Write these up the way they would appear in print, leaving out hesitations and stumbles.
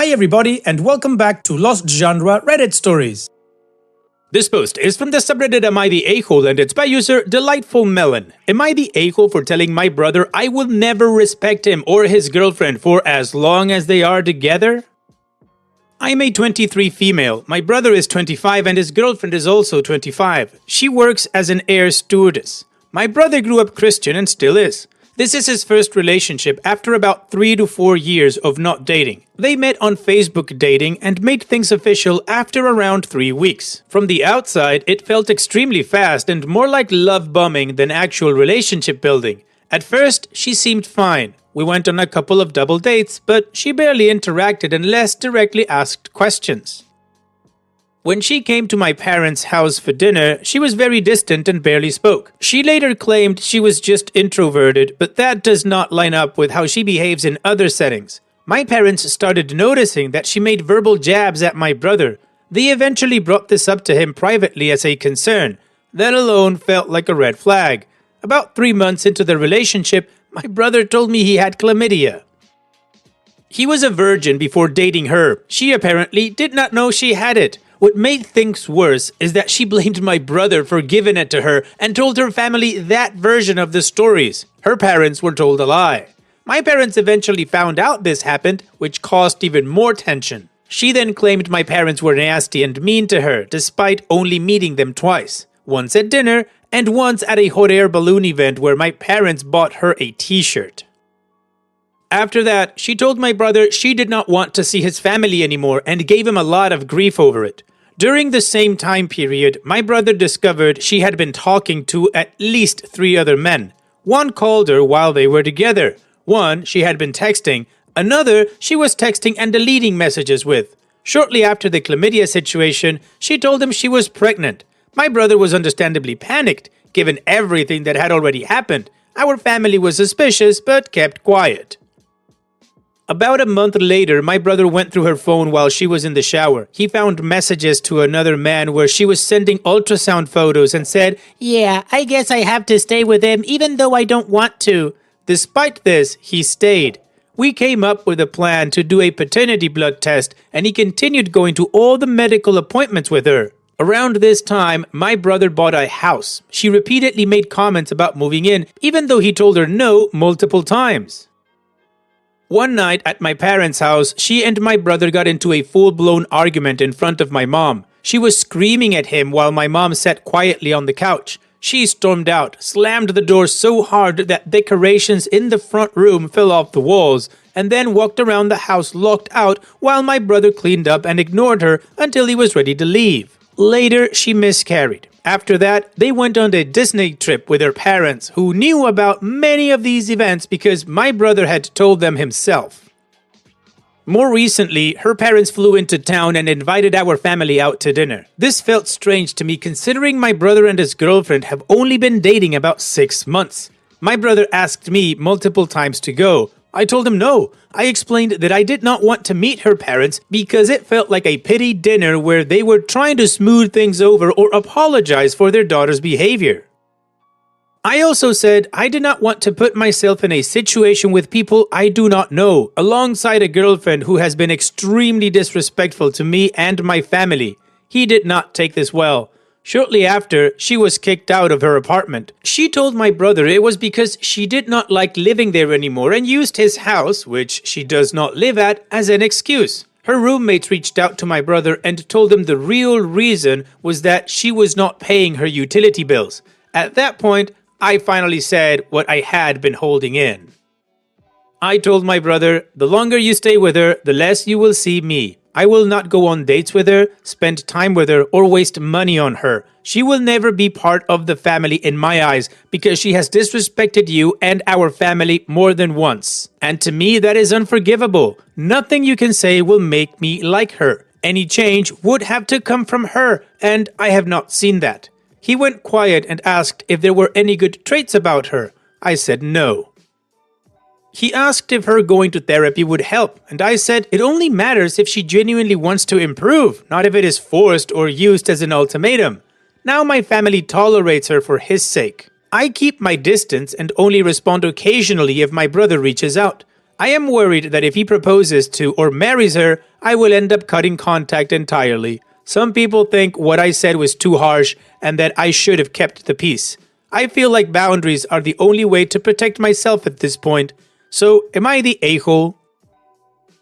Hi everybody and welcome back to Lost Genre Reddit Stories. This post is from the subreddit Am I the A-hole and it's by user Delightful Melon. Am I the a-hole for telling my brother I will never respect him or his girlfriend for as long as they are together? I'm a 23 female, my brother is 25 and his girlfriend is also 25. She works as an air stewardess. My brother grew up Christian and still is. This is his first relationship after about 3 to 4 years of not dating. They met on Facebook dating and made things official after around 3 weeks. From the outside, it felt extremely fast and more like love bombing than actual relationship building. At first, she seemed fine. We went on a couple of double dates, but she barely interacted and less directly asked questions. When she came to my parents' house for dinner, she was very distant and barely spoke. She later claimed she was just introverted, but that does not line up with how she behaves in other settings. My parents started noticing that she made verbal jabs at my brother. They eventually brought this up to him privately as a concern. That alone felt like a red flag. About 3 months into the relationship, my brother told me he had chlamydia. He was a virgin before dating her. She apparently did not know she had it. What made things worse is that she blamed my brother for giving it to her and told her family that version of the stories. Her parents were told a lie. My parents eventually found out this happened, which caused even more tension. She then claimed my parents were nasty and mean to her, despite only meeting them twice. Once at dinner, and once at a hot air balloon event where my parents bought her a t-shirt. After that, she told my brother she did not want to see his family anymore and gave him a lot of grief over it. During the same time period, my brother discovered she had been talking to at least 3 other men. One called her while they were together. One she had been texting. Another she was texting and deleting messages with. Shortly after the chlamydia situation, she told him she was pregnant. My brother was understandably panicked, given everything that had already happened. Our family was suspicious but kept quiet. About a month later, my brother went through her phone while she was in the shower. He found messages to another man where she was sending ultrasound photos and said, "Yeah, I guess I have to stay with him even though I don't want to." Despite this, he stayed. We came up with a plan to do a paternity blood test and he continued going to all the medical appointments with her. Around this time, my brother bought a house. She repeatedly made comments about moving in, even though he told her no multiple times. One night at my parents' house, she and my brother got into a full-blown argument in front of my mom. She was screaming at him while my mom sat quietly on the couch. She stormed out, slammed the door so hard that decorations in the front room fell off the walls, and then walked around the house locked out while my brother cleaned up and ignored her until he was ready to leave. Later, she miscarried. After that, they went on a Disney trip with her parents, who knew about many of these events because my brother had told them himself. More recently, her parents flew into town and invited our family out to dinner. This felt strange to me considering my brother and his girlfriend have only been dating about 6 months. My brother asked me multiple times to go. I told him no. I explained that I did not want to meet her parents because it felt like a pity dinner where they were trying to smooth things over or apologize for their daughter's behavior. I also said I did not want to put myself in a situation with people I do not know, alongside a girlfriend who has been extremely disrespectful to me and my family. He did not take this well. Shortly after, she was kicked out of her apartment. She told my brother it was because she did not like living there anymore and used his house, which she does not live at, as an excuse. Her roommates reached out to my brother and told him the real reason was that she was not paying her utility bills. At that point, I finally said what I had been holding in. I told my brother, the longer you stay with her, the less you will see me. I will not go on dates with her, spend time with her, or waste money on her. She will never be part of the family in my eyes because she has disrespected you and our family more than once. And to me, that is unforgivable. Nothing you can say will make me like her. Any change would have to come from her, and I have not seen that. He went quiet and asked if there were any good traits about her. I said no. He asked if her going to therapy would help, and I said it only matters if she genuinely wants to improve, not if it is forced or used as an ultimatum. Now my family tolerates her for his sake. I keep my distance and only respond occasionally if my brother reaches out. I am worried that if he proposes to or marries her, I will end up cutting contact entirely. Some people think what I said was too harsh and that I should have kept the peace. I feel like boundaries are the only way to protect myself at this point. So, am I the a-hole?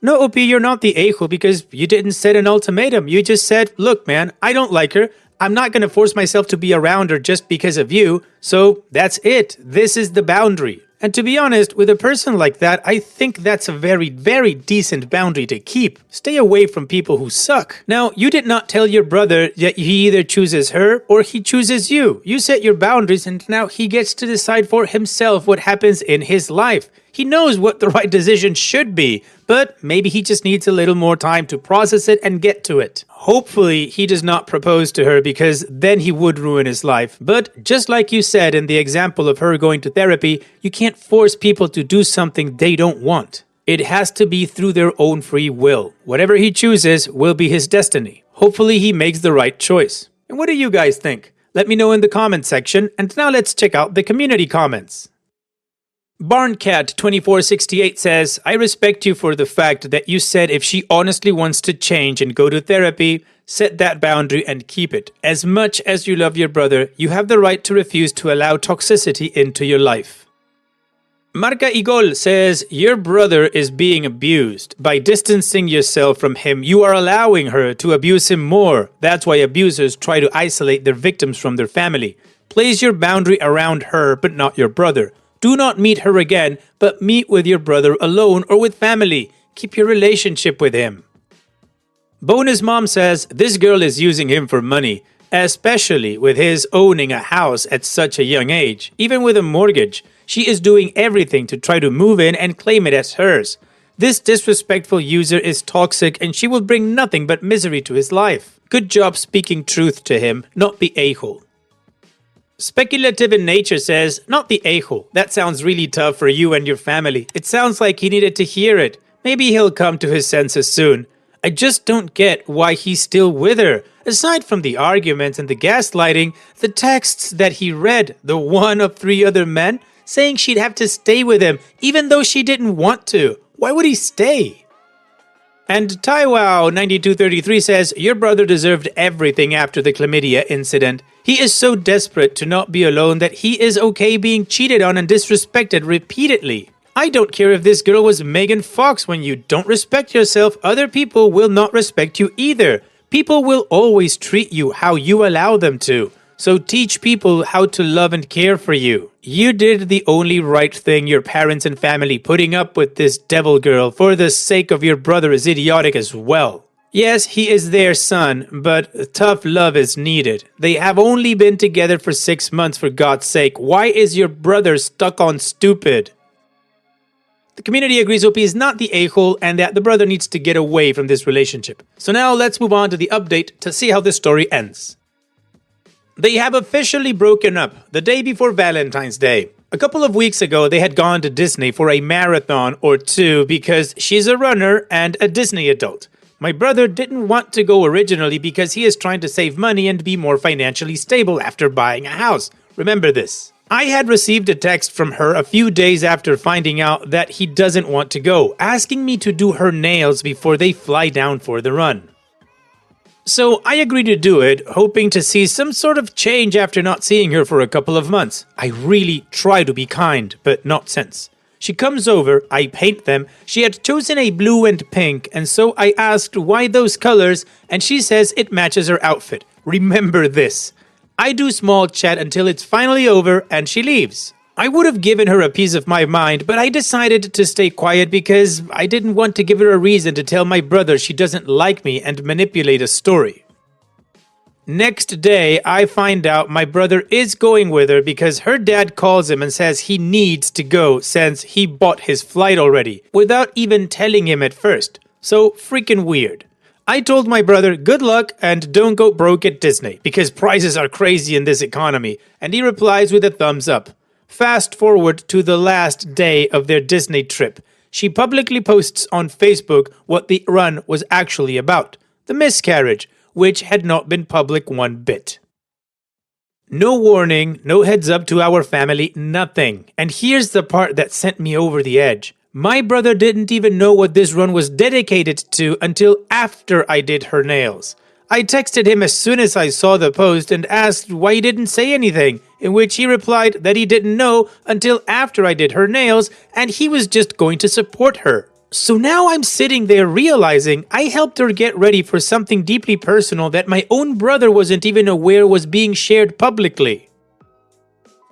No, OP, you're not the a-hole because you didn't set an ultimatum. You just said, look, man, I don't like her. I'm not going to force myself to be around her just because of you. So, that's it. This is the boundary. And to be honest, with a person like that, I think that's a very, very decent boundary to keep. Stay away from people who suck. Now, you did not tell your brother that he either chooses her or he chooses you. You set your boundaries and now he gets to decide for himself what happens in his life. He knows what the right decision should be, but maybe he just needs a little more time to process it and get to it. Hopefully, he does not propose to her because then he would ruin his life. But just like you said in the example of her going to therapy, you can't force people to do something they don't want. It has to be through their own free will. Whatever he chooses will be his destiny. Hopefully, he makes the right choice. And what do you guys think? Let me know in the comment section, and now let's check out the community comments. Barncat2468 says, I respect you for the fact that you said if she honestly wants to change and go to therapy, set that boundary and keep it. As much as you love your brother, you have the right to refuse to allow toxicity into your life. Marca Igol says, your brother is being abused. By distancing yourself from him, you are allowing her to abuse him more. That's why abusers try to isolate their victims from their family. Place your boundary around her, but not your brother. Do not meet her again, but meet with your brother alone or with family. Keep your relationship with him. Bonus Mom says, this girl is using him for money, especially with his owning a house at such a young age. Even with a mortgage, she is doing everything to try to move in and claim it as hers. This disrespectful user is toxic and she will bring nothing but misery to his life. Good job speaking truth to him, not the a-hole. Speculative in Nature says, not the a-hole. That sounds really tough for you and your family. It sounds like he needed to hear it. Maybe he'll come to his senses soon. I just don't get why he's still with her. Aside from the arguments and the gaslighting, the texts that he read, the one of 3 other men, saying she'd have to stay with him even though she didn't want to. Why would he stay? And Taiwao9233 says, your brother deserved everything after the chlamydia incident. He is so desperate to not be alone that he is okay being cheated on and disrespected repeatedly. I don't care if this girl was Megan Fox. When you don't respect yourself, other people will not respect you either. People will always treat you how you allow them to. So teach people how to love and care for you. You did the only right thing. Your parents and family putting up with this devil girl for the sake of your brother is idiotic as well. Yes, he is their son, but tough love is needed. They have only been together for 6 months, for God's sake. Why is your brother stuck on stupid? The community agrees OP is not the a-hole and that the brother needs to get away from this relationship. So now let's move on to the update to see how this story ends. They have officially broken up the day before Valentine's Day. A couple of weeks ago, they had gone to Disney for a marathon or 2 because she's a runner and a Disney adult. My brother didn't want to go originally because he is trying to save money and be more financially stable after buying a house. Remember this. I had received a text from her a few days after finding out that he doesn't want to go, asking me to do her nails before they fly down for the run. So I agreed to do it, hoping to see some sort of change after not seeing her for a couple of months. I really try to be kind, but not since. She comes over, I paint them. She had chosen a blue and pink, and so I asked why those colors, and she says it matches her outfit. Remember this. I do small chat until it's finally over, and she leaves. I would have given her a piece of my mind, but I decided to stay quiet because I didn't want to give her a reason to tell my brother she doesn't like me and manipulate a story. Next day, I find out my brother is going with her because her dad calls him and says he needs to go since he bought his flight already, without even telling him at first. So freaking weird. I told my brother, good luck and don't go broke at Disney because prices are crazy in this economy, and he replies with a thumbs up. Fast forward to the last day of their Disney trip. She publicly posts on Facebook what the run was actually about. The miscarriage, which had not been public one bit. No warning, no heads up to our family, nothing. And here's the part that sent me over the edge. My brother didn't even know what this run was dedicated to until after I did her nails. I texted him as soon as I saw the post and asked why he didn't say anything, in which he replied that he didn't know until after I did her nails and he was just going to support her. So now I'm sitting there realizing I helped her get ready for something deeply personal that my own brother wasn't even aware was being shared publicly.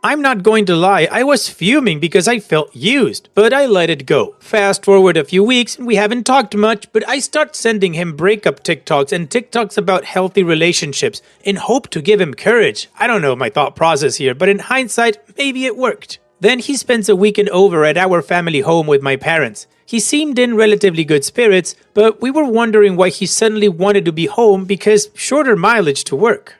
I'm not going to lie, I was fuming because I felt used, but I let it go. Fast forward a few weeks and we haven't talked much, but I start sending him breakup TikToks and TikToks about healthy relationships in hope to give him courage. I don't know my thought process here, but in hindsight, maybe it worked. Then he spends a weekend over at our family home with my parents. He seemed in relatively good spirits, but we were wondering why he suddenly wanted to be home because shorter mileage to work.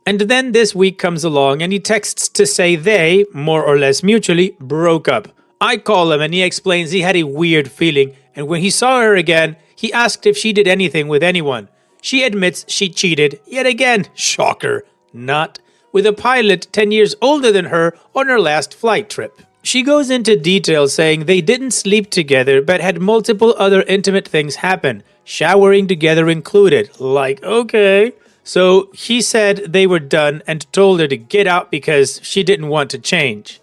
And then this week comes along and he texts to say they, more or less mutually, broke up. I call him and he explains he had a weird feeling, and when he saw her again, he asked if she did anything with anyone. She admits she cheated, yet again, shocker, not, with a pilot 10 years older than her on her last flight trip. She goes into detail saying they didn't sleep together but had multiple other intimate things happen, showering together included, like okay. So he said they were done and told her to get out because she didn't want to change.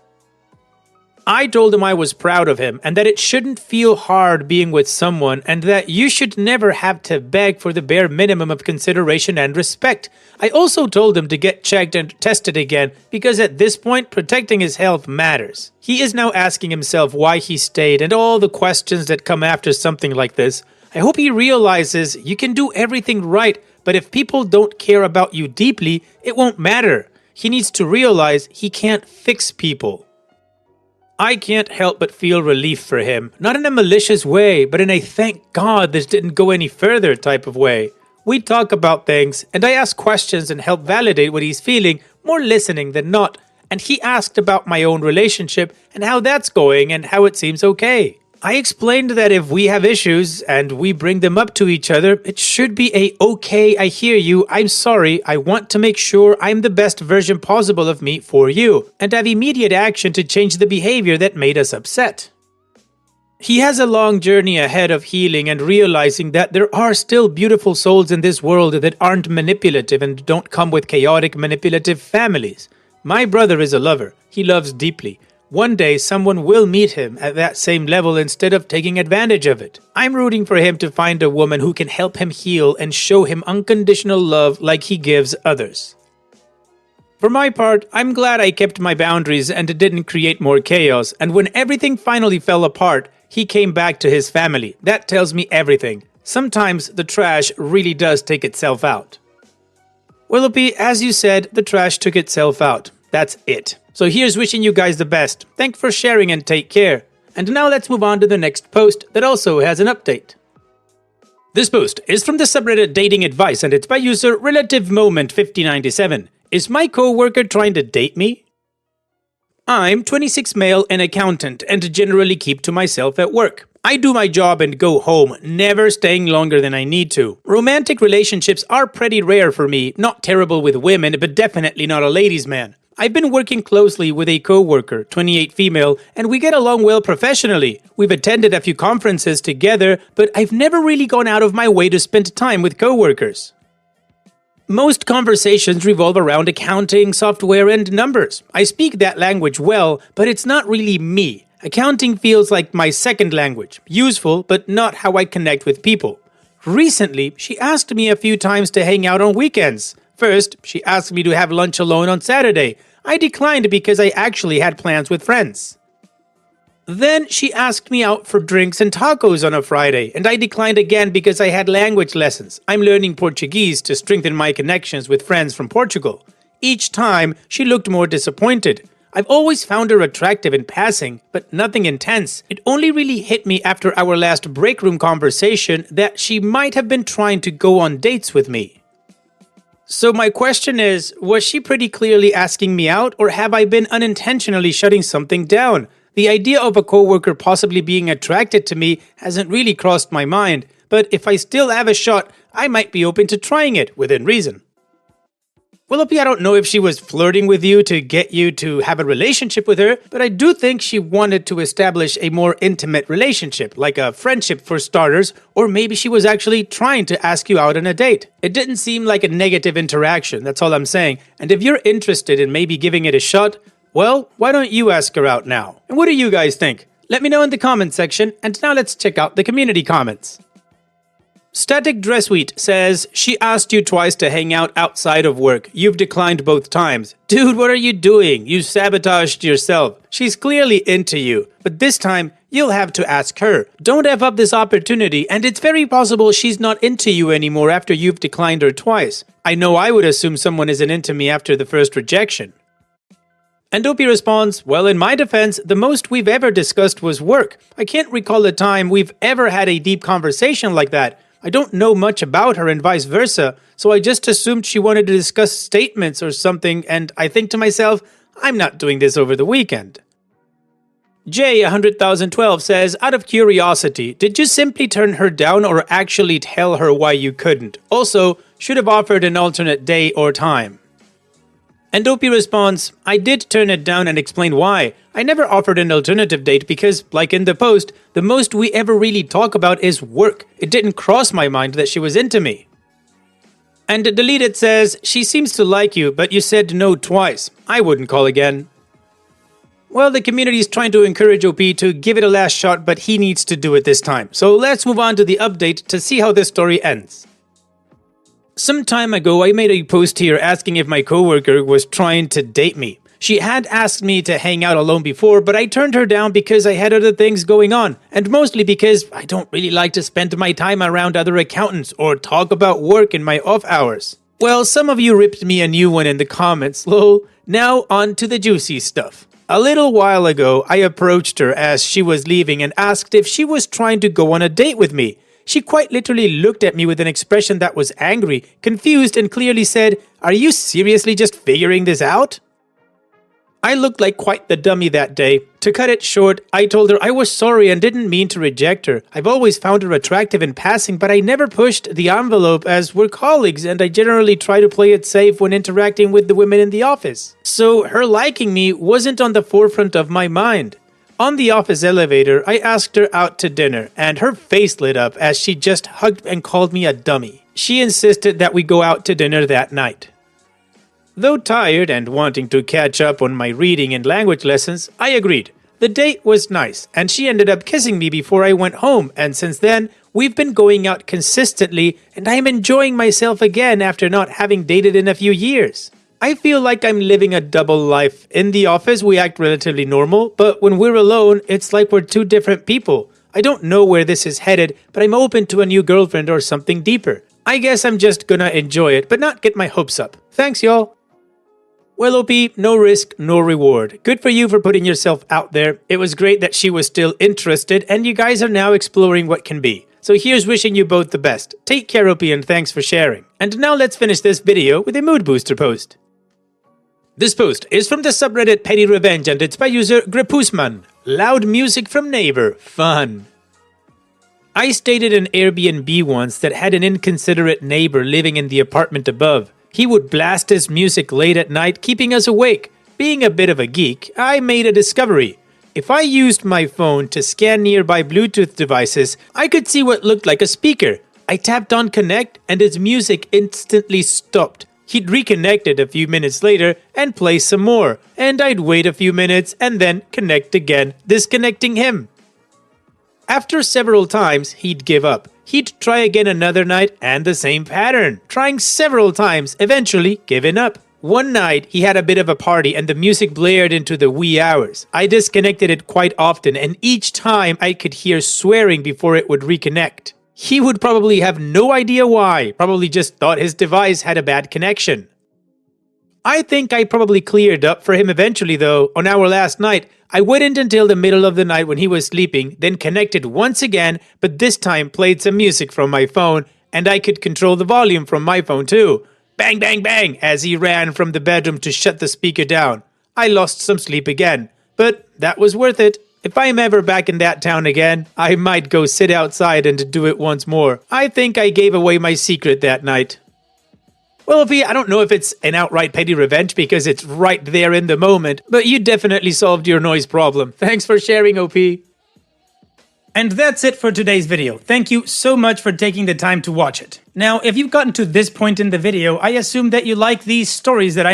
I told him I was proud of him and that it shouldn't feel hard being with someone and that you should never have to beg for the bare minimum of consideration and respect. I also told him to get checked and tested again because at this point protecting his health matters. He is now asking himself why he stayed and all the questions that come after something like this. I hope he realizes you can do everything right, but if people don't care about you deeply, it won't matter. He needs to realize he can't fix people. I can't help but feel relief for him, not in a malicious way, but in a thank God this didn't go any further type of way. We talk about things, and I ask questions and help validate what he's feeling, more listening than not, and he asked about my own relationship and how that's going and how it seems okay. I explained that if we have issues and we bring them up to each other, it should be a okay, I hear you, I'm sorry, I want to make sure I'm the best version possible of me for you, and have immediate action to change the behavior that made us upset. He has a long journey ahead of healing and realizing that there are still beautiful souls in this world that aren't manipulative and don't come with chaotic, manipulative families. My brother is a lover. He loves deeply. One day, someone will meet him at that same level instead of taking advantage of it. I'm rooting for him to find a woman who can help him heal and show him unconditional love like he gives others. For my part, I'm glad I kept my boundaries and didn't create more chaos, and when everything finally fell apart, he came back to his family. That tells me everything. Sometimes the trash really does take itself out. Willoughby, as you said, the trash took itself out. That's it. So here's wishing you guys the best. Thanks for sharing and take care. And now let's move on to the next post that also has an update. This post is from the subreddit Dating Advice and it's by user RelativeMoment5097. Is my coworker trying to date me? I'm 26 male and accountant and generally keep to myself at work. I do my job and go home, never staying longer than I need to. Romantic relationships are pretty rare for me, not terrible with women, but definitely not a ladies' man. I've been working closely with a coworker, 28 female, and we get along well professionally. We've attended a few conferences together, but I've never really gone out of my way to spend time with coworkers. Most conversations revolve around accounting, software, and numbers. I speak that language well, but it's not really me. Accounting feels like my second language, useful, but not how I connect with people. Recently, she asked me a few times to hang out on weekends. First, she asked me to have lunch alone on Saturday. I declined because I actually had plans with friends. Then she asked me out for drinks and tacos on a Friday, and I declined again because I had language lessons. I'm learning Portuguese to strengthen my connections with friends from Portugal. Each time, she looked more disappointed. I've always found her attractive in passing, but nothing intense. It only really hit me after our last break room conversation that she might have been trying to go on dates with me. So my question is, was she pretty clearly asking me out, or have I been unintentionally shutting something down? The idea of a coworker possibly being attracted to me hasn't really crossed my mind, but if I still have a shot, I might be open to trying it within reason. Well, Opie, I don't know if she was flirting with you to get you to have a relationship with her, but I do think she wanted to establish a more intimate relationship, like a friendship for starters, or maybe she was actually trying to ask you out on a date. It didn't seem like a negative interaction, that's all I'm saying. And if you're interested in maybe giving it a shot, well, why don't you ask her out now? And what do you guys think? Let me know in the comments section, and now let's check out the community comments. Static Dresswheat says, she asked you twice to hang out outside of work. You've declined both times. Dude, what are you doing? You sabotaged yourself. She's clearly into you. But this time, you'll have to ask her. Don't F up this opportunity, and it's very possible she's not into you anymore after you've declined her twice. I know I would assume someone isn't into me after the first rejection. And Opie responds, well, in my defense, the most we've ever discussed was work. I can't recall a time we've ever had a deep conversation like that. I don't know much about her and vice versa, so I just assumed she wanted to discuss statements or something, and I think to myself, I'm not doing this over the weekend. J100012 says, out of curiosity, did you simply turn her down or actually tell her why you couldn't? Also, should have offered an alternate day or time. And Opie responds, I did turn it down and explain why. I never offered an alternative date because, like in the post, the most we ever really talk about is work. It didn't cross my mind that she was into me. And Deleted says, she seems to like you, but you said no twice. I wouldn't call again. Well, the community is trying to encourage OP to give it a last shot, but he needs to do it this time. So let's move on to the update to see how this story ends. Some time ago, I made a post here asking if my coworker was trying to date me. She had asked me to hang out alone before, but I turned her down because I had other things going on, and mostly because I don't really like to spend my time around other accountants or talk about work in my off hours. Well, some of you ripped me a new one in the comments, lol. Now on to the juicy stuff. A little while ago, I approached her as she was leaving and asked if she was trying to go on a date with me. She quite literally looked at me with an expression that was angry, confused, and clearly said, "Are you seriously just figuring this out?" I looked like quite the dummy that day. To cut it short, I told her I was sorry and didn't mean to reject her. I've always found her attractive in passing, but I never pushed the envelope as we're colleagues and I generally try to play it safe when interacting with the women in the office. So her liking me wasn't on the forefront of my mind. On the office elevator, I asked her out to dinner, and her face lit up as she just hugged and called me a dummy. She insisted that we go out to dinner that night. Though tired and wanting to catch up on my reading and language lessons, I agreed. The date was nice, and she ended up kissing me before I went home, and since then, we've been going out consistently, and I am enjoying myself again after not having dated in a few years. I feel like I'm living a double life. In the office, we act relatively normal, but when we're alone, it's like we're two different people. I don't know where this is headed, but I'm open to a new girlfriend or something deeper. I guess I'm just gonna enjoy it, but not get my hopes up. Thanks, y'all. Well, OP, no risk, no reward. Good for you for putting yourself out there. It was great that she was still interested, and you guys are now exploring what can be. So here's wishing you both the best. Take care, OP, and thanks for sharing. And now let's finish this video with a mood booster post. This post is from the subreddit Petty Revenge and it's by user Grepusman. Loud music from neighbor. Fun. I stayed at an Airbnb once that had an inconsiderate neighbor living in the apartment above. He would blast his music late at night, keeping us awake. Being a bit of a geek, I made a discovery. If I used my phone to scan nearby Bluetooth devices, I could see what looked like a speaker. I tapped on connect and his music instantly stopped. He'd reconnect it a few minutes later and play some more, and I'd wait a few minutes and then connect again, disconnecting him. After several times, he'd give up. He'd try again another night and the same pattern, trying several times, eventually giving up. One night, he had a bit of a party and the music blared into the wee hours. I disconnected it quite often, and each time I could hear swearing before it would reconnect. He would probably have no idea why, probably just thought his device had a bad connection. I think I probably cleared up for him eventually though. On our last night, I waited until the middle of the night when he was sleeping, then connected once again, but this time played some music from my phone, and I could control the volume from my phone too. Bang, bang, bang, as he ran from the bedroom to shut the speaker down. I lost some sleep again, but that was worth it. If I'm ever back in that town again, I might go sit outside and do it once more. I think I gave away my secret that night. Well, OP, I don't know if it's an outright petty revenge because it's right there in the moment, but you definitely solved your noise problem. Thanks for sharing, OP. And that's it for today's video. Thank you so much for taking the time to watch it. Now, if you've gotten to this point in the video, I assume that you like these stories that I